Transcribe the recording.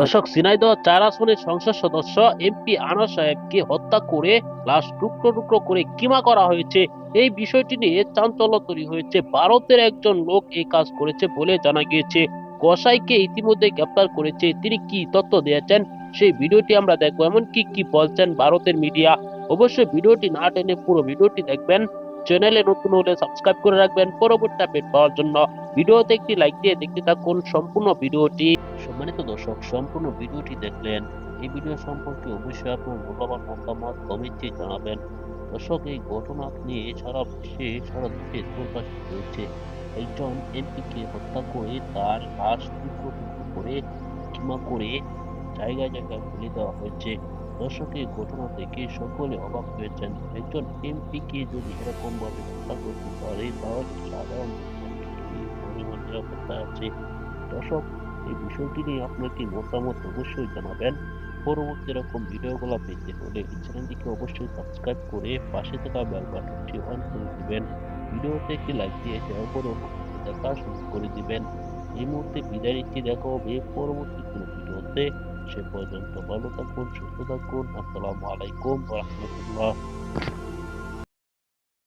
দর্শক, ঝিনাইদহ 4 আসনের সংসদ সদস্য এমপি আনোয়ার সাহেবকে হত্যা করে লাশ টুকরো টুকরো করে কিমা করা হয়েছে। এই বিষয়টি নিয়ে চাঞ্চল্য তৈরি হয়েছে। ভারতের একজন লোক এই কাজ করেছে বলে জানা গিয়েছে। গোসাইকে ইতিমধ্যে গ্রেপ্তার করেছে। তিনি কি তথ্য দিয়েছেন সেই ভিডিওটি আমরা দেখবো, এমন কি কি বলছেন ভারতের মিডিয়া। অবশ্যই ভিডিওটি না টেনে পুরো ভিডিওটি দেখবেন। চ্যানেলে নতুন হলে সাবস্ক্রাইব করে রাখবেন পরবর্তী আপডেট পাওয়ার জন্য। ভিডিওতে একটি লাইক দিয়ে দেখতে থাকুন সম্পূর্ণ ভিডিওটি। সম্মানিত দর্শক, সম্পূর্ণ ভিডিওটি দেখলেন। এই ভিডিও সম্পর্কে অবশ্যই আপনার মূল্যবান মতামত কমেন্টে জানাবেন। দর্শক, এই ঘটনা নিয়ে সারা দেশে তোলপাড় রয়েছে। একজন এমপিকে হত্যা করে তার লাশ টুকরো টুকরো করে কিমা করে জায়গায় জায়গায় ফেলে দেওয়া হয়েছে। দর্শক, এই ঘটনা থেকে সকলে অবাক হয়েছেন। একজন এমপিকে যদি এরকম ভাবে হত্যা করতে পারে তাহলে সাধারণ মানুষের কি পরিমাণ নিরাপত্তা আছে? দর্শক, এই বিষয়টি নিয়ে আপনার কি মতামত অবশ্যই জানাবেন। পরবর্তী এরকম ভিডিওগুলো পেতে হলে এই চ্যানেলটিকে অবশ্যই সাবস্ক্রাইব করে পাশে থাকা বেল বাটনটি অন করে দিবেন। ভিডিওতে একটি লাইক দিয়ে শেয়ার করে অন্যকে দেখা শুরু করে দিবেন। এই মুহূর্তে বিদায় নিচ্ছি, দেখা হবে পরবর্তী কোনো ভিডিওতে। সে পর্যন্ত ভালো থাকুন, সুস্থ থাকুন। আসসালামু আলাইকুম ওয়া রাহমাতুল্লাহ।